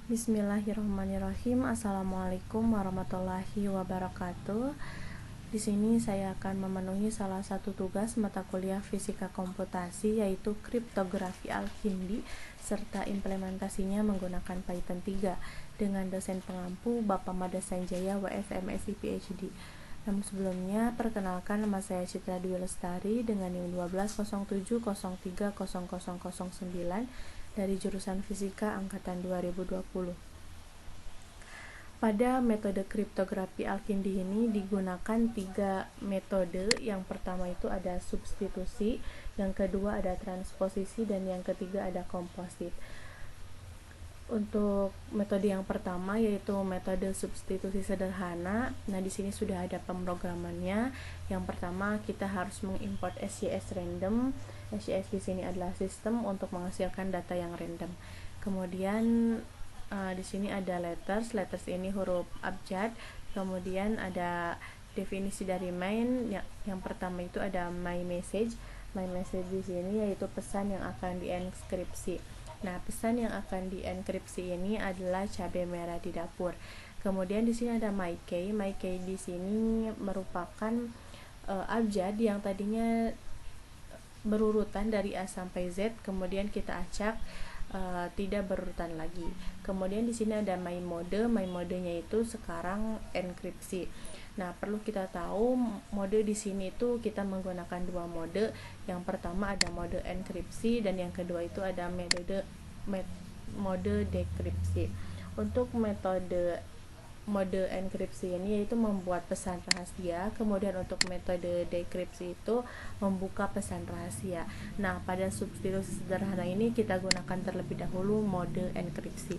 Bismillahirrahmanirrahim. Assalamualaikum warahmatullahi wabarakatuh. Di sini saya akan memenuhi salah satu tugas mata kuliah Fisika Komputasi, yaitu kriptografi Al-Kindi serta implementasinya menggunakan Python 3 dengan dosen pengampu Bapak Mada Sanjaya WFMSI PhD. Namun sebelumnya, perkenalkan, nama saya Citra Dwi Lestari dengan NIM 1207030009 dari jurusan Fisika Angkatan 2020. Pada metode kriptografi Al-Kindi ini digunakan 3 metode. Yang pertama itu ada substitusi, yang kedua ada transposisi, dan yang ketiga ada komposit. Untuk metode yang pertama yaitu metode substitusi sederhana. Nah, di sini sudah ada pemrogramannya. Yang pertama kita harus mengimport SJS random. SJS di sini adalah sistem untuk menghasilkan data yang random. Kemudian di sini ada letters ini huruf abjad. Kemudian ada definisi dari main. Yang pertama itu ada my message. My message di sini yaitu pesan yang akan dienkripsi. Nah, pesan yang akan dienkripsi ini adalah cabai merah di dapur. Kemudian di sini ada my key. My key di sini merupakan abjad yang tadinya berurutan dari A sampai Z, kemudian kita acak tidak berurutan lagi. Kemudian di sini ada my mode. My modenya itu sekarang enkripsi. Nah, perlu kita tahu mode di sini itu kita menggunakan 2 mode. Yang pertama ada mode enkripsi dan yang kedua itu ada mode dekripsi. Untuk mode enkripsi ini yaitu membuat pesan rahasia, kemudian untuk metode dekripsi itu membuka pesan rahasia. Nah, pada substitusi sederhana ini kita gunakan terlebih dahulu mode enkripsi.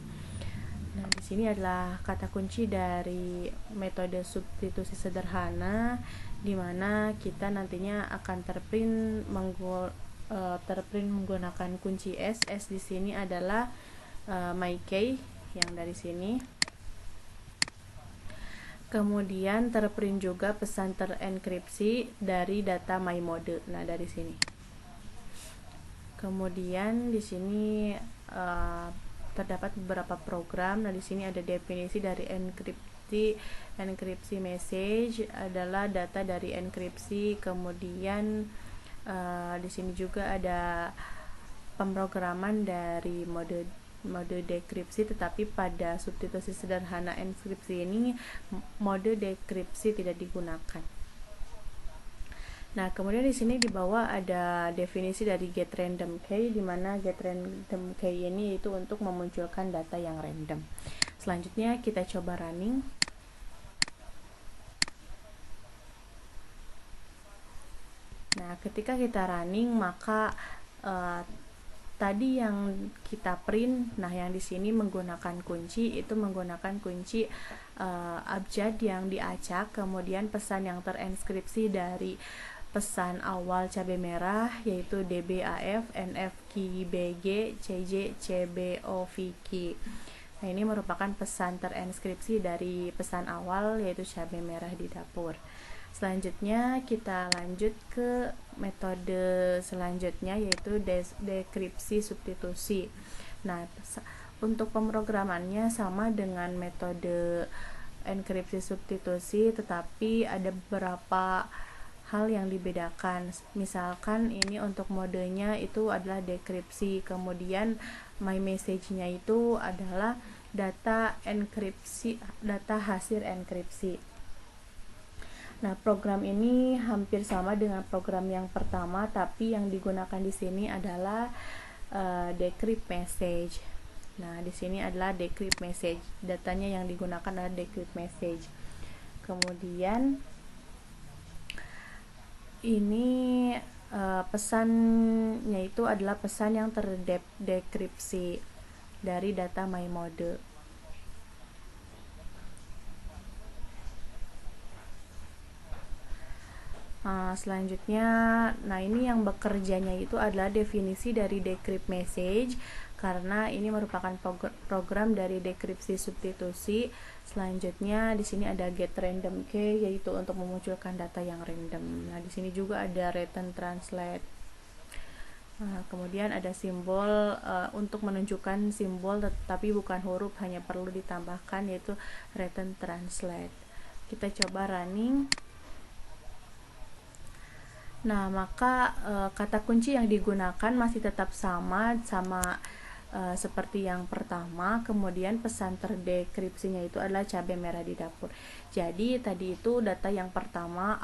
Nah, di sini adalah kata kunci dari metode substitusi sederhana, di mana kita nantinya akan terprint menggunakan kunci S. S di sini adalah my key yang dari sini. Kemudian terprint juga pesan terenkripsi dari data my mode. Nah, dari sini. Kemudian di sini terdapat beberapa program. Nah, di sini ada definisi dari enkripsi. Enkripsi message adalah data dari enkripsi. Kemudian di sini juga ada pemrograman dari mode dekripsi, tetapi pada substitusi sederhana enkripsi ini mode dekripsi tidak digunakan. Nah, kemudian di sini di bawah ada definisi dari get random key, di mana get random key ini yaitu untuk memunculkan data yang random. Selanjutnya kita coba running. Nah, ketika kita running maka tadi yang kita print, nah yang di sini menggunakan kunci abjad yang diacak, kemudian pesan yang terenkripsi dari pesan awal cabai merah yaitu DBAF, NFQ, BG, CJ, CBOVQ. Nah, ini merupakan pesan terenkripsi dari pesan awal yaitu cabai merah di dapur. Selanjutnya kita lanjut ke metode selanjutnya yaitu dekripsi substitusi. Nah, untuk pemrogramannya sama dengan metode enkripsi substitusi, tetapi ada beberapa hal yang dibedakan. Misalkan ini untuk modenya itu adalah dekripsi, kemudian my message-nya itu adalah data enkripsi, data hasil enkripsi. Nah, program ini hampir sama dengan program yang pertama, tapi yang digunakan di sini adalah decrypt message. Nah, di sini adalah decrypt message. Datanya yang digunakan adalah decrypt message. Kemudian ini pesannya itu adalah pesan yang terdekripsi dari data my mode. Selanjutnya, nah ini yang bekerjanya itu adalah definisi dari decrypt message, karena ini merupakan program dari dekripsi substitusi. Selanjutnya di sini ada get random key yaitu untuk memunculkan data yang random. Nah, di sini juga ada return translate. Nah, kemudian ada simbol untuk menunjukkan simbol tetapi bukan huruf, hanya perlu ditambahkan yaitu return translate. Kita coba running. Nah, maka kata kunci yang digunakan masih tetap sama seperti yang pertama. Kemudian pesan terdekripsinya itu adalah cabai merah di dapur. Jadi tadi itu data yang pertama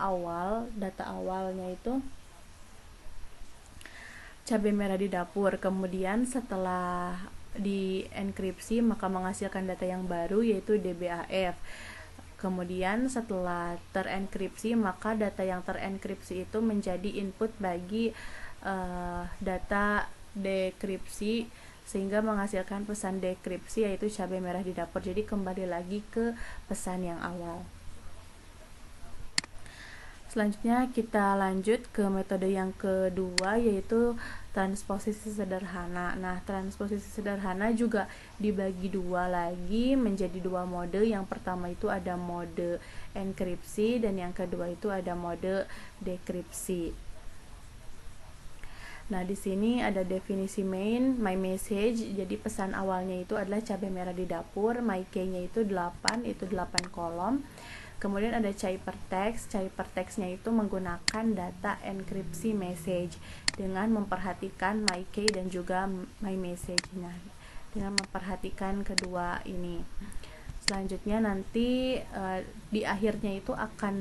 data awalnya itu cabai merah di dapur. Kemudian setelah di enkripsi maka menghasilkan data yang baru yaitu DBAF. Kemudian setelah terenkripsi maka data yang terenkripsi itu menjadi input bagi data dekripsi sehingga menghasilkan pesan dekripsi yaitu cabai merah di dapur. Jadi kembali lagi ke pesan yang awal. Selanjutnya kita lanjut ke metode yang kedua yaitu transposisi sederhana. Nah, transposisi sederhana juga dibagi dua lagi menjadi dua mode. Yang pertama itu ada mode enkripsi dan yang kedua itu ada mode dekripsi. Nah, di sini ada definisi main, my message. Jadi pesan awalnya itu adalah cabai merah di dapur, my key-nya itu 8, itu 8 kolom. Kemudian ada ciphertext. Ciphertext-nya itu menggunakan data enkripsi message dengan memperhatikan my key dan juga my message. Nah, dengan memperhatikan kedua ini. Selanjutnya nanti di akhirnya itu akan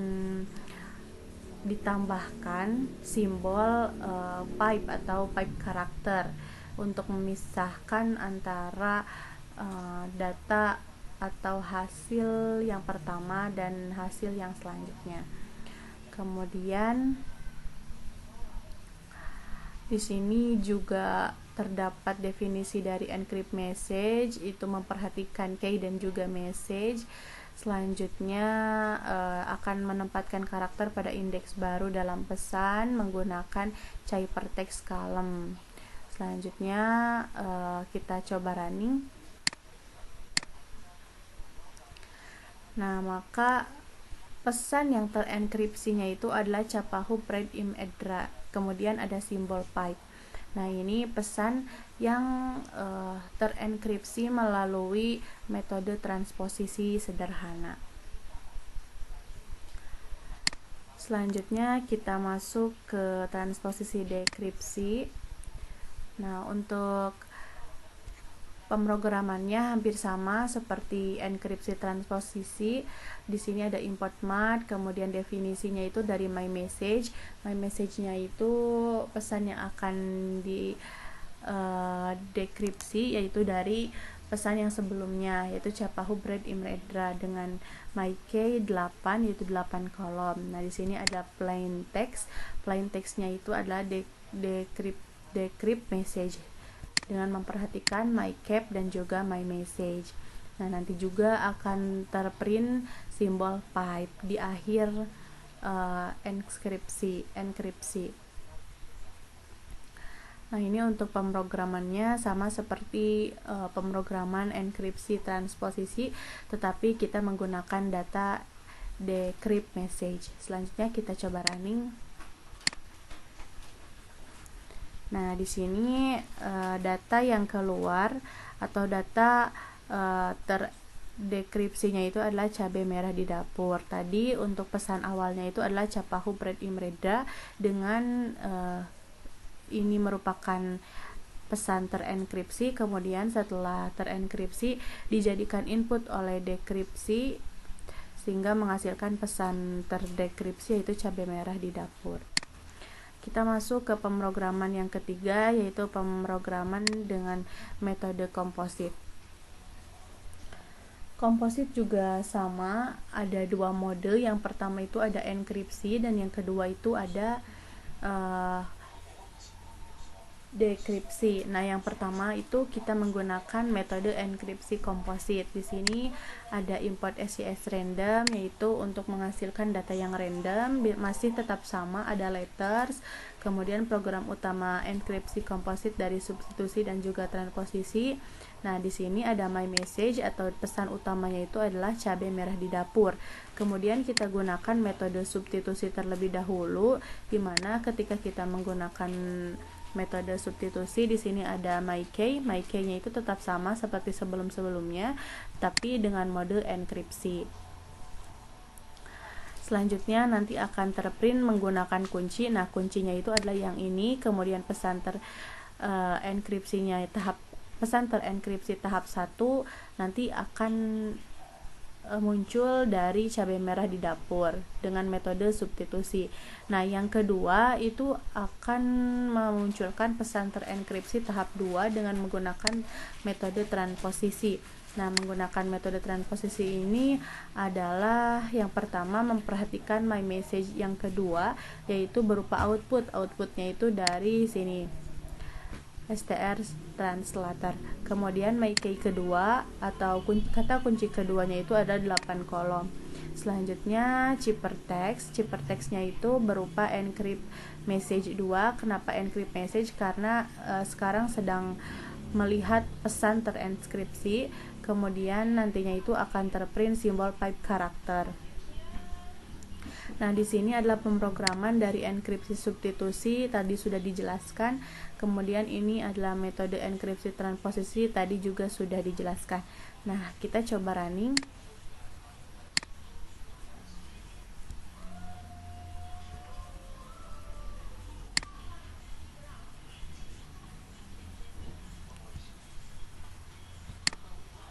ditambahkan simbol pipe atau pipe karakter untuk memisahkan antara data atau hasil yang pertama dan hasil yang selanjutnya. Kemudian di sini juga terdapat definisi dari encrypt message, itu memperhatikan key dan juga message. Selanjutnya akan menempatkan karakter pada indeks baru dalam pesan menggunakan ciphertext column. Selanjutnya kita coba running. Nah, maka pesan yang terenkripsinya itu adalah Chapahu Pred Im Edra. Kemudian ada simbol pipe. Nah, ini pesan yang terenkripsi melalui metode transposisi sederhana. Selanjutnya kita masuk ke transposisi dekripsi. Nah, untuk pemrogramannya hampir sama seperti enkripsi transposisi. Di sini ada import mat, kemudian definisinya itu dari my message. My message-nya itu pesan yang akan di dekripsi yaitu dari pesan yang sebelumnya yaitu Chapahu Pred Im Edra dengan my key 8 yaitu 8 kolom. Nah, di sini ada plain text. Plain text-nya itu adalah decrypt message dengan memperhatikan my cap dan juga my message. Nah, nanti juga akan terprint simbol pipe di akhir enkripsi. Nah, ini untuk pemrogramannya sama seperti pemrograman enkripsi transposisi, tetapi kita menggunakan data decrypt message. Selanjutnya kita coba running. Nah, di sini data yang keluar atau data terdekripsinya itu adalah cabai merah di dapur. Tadi untuk pesan awalnya itu adalah Chapahu Pred Im Edra dengan ini merupakan pesan terenkripsi. Kemudian setelah terenkripsi dijadikan input oleh dekripsi sehingga menghasilkan pesan terdekripsi yaitu cabai merah di dapur. Kita masuk ke pemrograman yang ketiga yaitu pemrograman dengan metode komposit. Komposit juga sama, ada dua mode. Yang pertama itu ada enkripsi dan yang kedua itu ada dekripsi. Nah, yang pertama itu kita menggunakan metode enkripsi komposit. Di sini ada import SCS random yaitu untuk menghasilkan data yang random, masih tetap sama, ada letters. Kemudian program utama enkripsi komposit dari substitusi dan juga transposisi. Nah, di sini ada my message atau pesan utamanya itu adalah cabai merah di dapur. Kemudian kita gunakan metode substitusi terlebih dahulu, di mana ketika kita menggunakan metode substitusi di sini ada MyKey. MyKey-nya itu tetap sama seperti sebelum-sebelumnya, tapi dengan mode enkripsi. Selanjutnya nanti akan terprint menggunakan kunci. Nah, kuncinya itu adalah yang ini. Kemudian pesan terenkripsi tahap 1 nanti akan muncul dari cabai merah di dapur dengan metode substitusi. Nah, yang kedua itu akan memunculkan pesan terenkripsi tahap 2 dengan menggunakan metode transposisi. Nah, menggunakan metode transposisi ini adalah yang pertama memperhatikan my message, yang kedua yaitu berupa output. Outputnya itu dari sini, str translator. Kemudian MyKey kedua atau kata kunci keduanya itu ada 8 kolom. Selanjutnya ciphertext. Ciphertextnya itu berupa encrypt message 2. Kenapa encrypt message? Karena sekarang sedang melihat pesan terenkripsi. Kemudian nantinya itu akan terprint simbol pipe karakter. Nah, di sini adalah pemrograman dari enkripsi substitusi, tadi sudah dijelaskan. Kemudian ini adalah metode enkripsi transposisi, tadi juga sudah dijelaskan. Nah, kita coba running.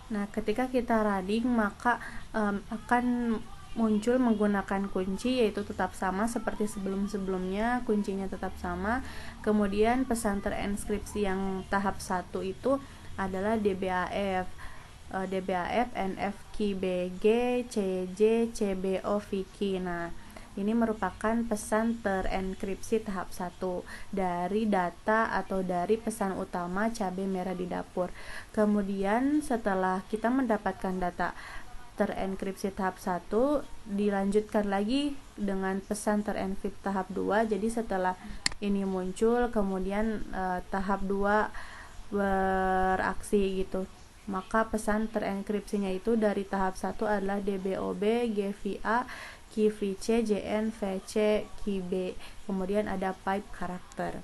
Nah, ketika kita running maka akan muncul menggunakan kunci, yaitu tetap sama seperti sebelum-sebelumnya, kuncinya tetap sama. Kemudian pesan terenkripsi yang tahap 1 itu adalah DBAF, NFKBG, CJ, CBO, Vicky. Nah, ini merupakan pesan terenkripsi tahap 1 dari data atau dari pesan utama cabai merah di dapur. Kemudian setelah kita mendapatkan data terenkripsi tahap 1, dilanjutkan lagi dengan pesan terenkripsi tahap 2. Jadi setelah ini muncul, kemudian tahap 2 beraksi gitu. Maka pesan terenkripsinya itu dari tahap 1 adalah DBOB, GVA, KeyVC, JN, VC, KeyB. Kemudian ada pipe karakter.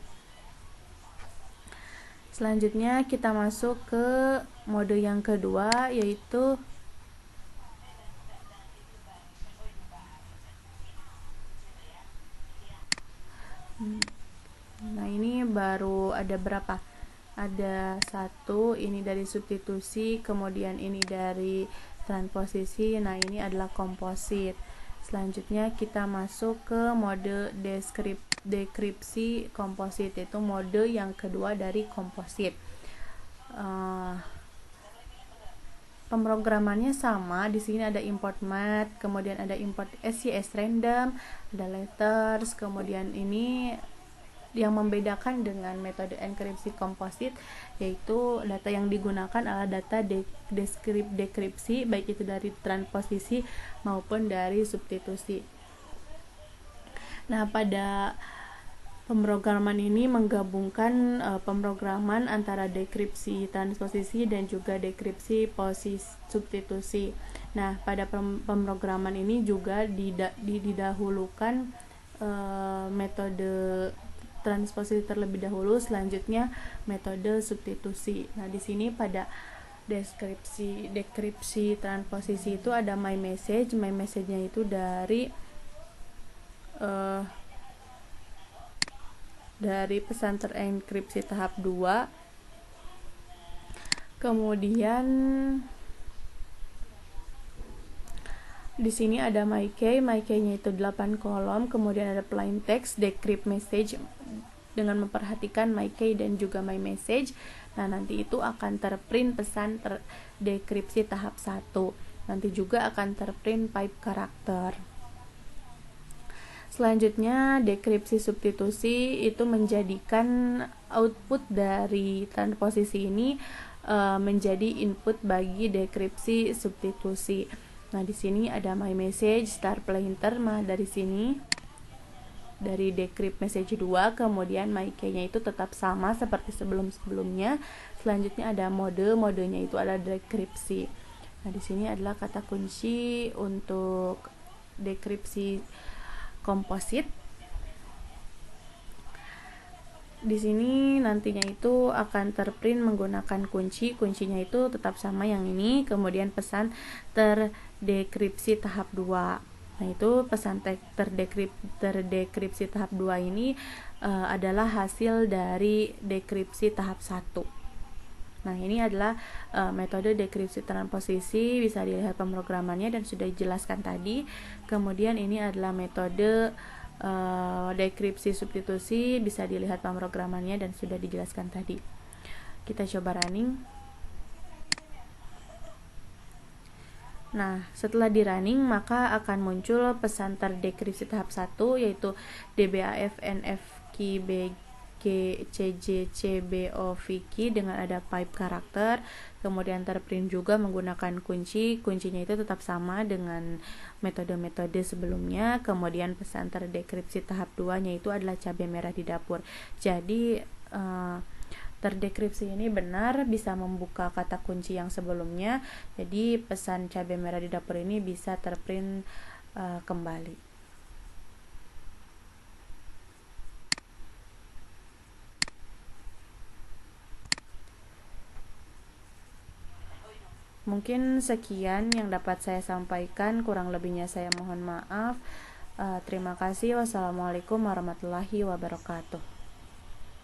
Selanjutnya kita masuk ke mode yang kedua, yaitu nah, ini baru ada berapa? Ada 1, ini dari substitusi, kemudian ini dari transposisi. Nah, ini adalah komposit. Selanjutnya kita masuk ke mode dekripsi komposit, yaitu mode yang kedua dari komposit. Pemrogramannya sama. Di sini ada import math, kemudian ada import SCS random, ada letters. Kemudian ini yang membedakan dengan metode enkripsi komposit, yaitu data yang digunakan adalah data dekripsi, baik itu dari transposisi maupun dari substitusi. Nah, pada pemrograman ini menggabungkan pemrograman antara dekripsi transposisi dan juga dekripsi substitusi. Nah, pada pemrograman ini juga didahulukan metode transposisi terlebih dahulu, selanjutnya metode substitusi. Nah, di sini pada dekripsi transposisi itu ada my message. My message-nya itu dari pesan terenkripsi tahap 2. Kemudian di sini ada MyKey. MyKey-nya itu 8 kolom. Kemudian ada plain text, decrypt message dengan memperhatikan MyKey dan juga my message. Nah, nanti itu akan terprint pesan dekripsi tahap 1. Nanti juga akan terprint pipe karakter. Selanjutnya dekripsi substitusi itu menjadikan output dari transposisi ini menjadi input bagi dekripsi substitusi. Nah, di sini ada my message, start plainter. Nah, dari sini dari decrypt message 2, kemudian MyKey-nya itu tetap sama seperti sebelum-sebelumnya. Selanjutnya ada modenya itu adalah dekripsi. Nah, di sini adalah kata kunci untuk dekripsi komposit. Di sini nantinya itu akan terprint menggunakan kuncinya itu tetap sama yang ini, kemudian pesan terdekripsi tahap 2. Nah, itu pesan terdekripsi tahap 2 ini adalah hasil dari dekripsi tahap 1. Nah, ini adalah metode dekripsi transposisi, bisa dilihat pemrogramannya dan sudah dijelaskan tadi. Kemudian ini adalah metode dekripsi substitusi, bisa dilihat pemrogramannya dan sudah dijelaskan tadi. Kita coba running. Nah, setelah di running maka akan muncul pesan terdekripsi tahap 1, yaitu DBAF NFKBG CJCBO dengan ada pipe karakter, kemudian terprint juga menggunakan kuncinya itu tetap sama dengan metode-metode sebelumnya. Kemudian pesan terdekripsi tahap 2 nya itu adalah cabai merah di dapur. Jadi terdekripsi ini benar bisa membuka kata kunci yang sebelumnya, jadi pesan cabai merah di dapur ini bisa terprint kembali. Mungkin sekian yang dapat saya sampaikan, kurang lebihnya saya mohon maaf. Terima kasih. Wassalamualaikum warahmatullahi wabarakatuh.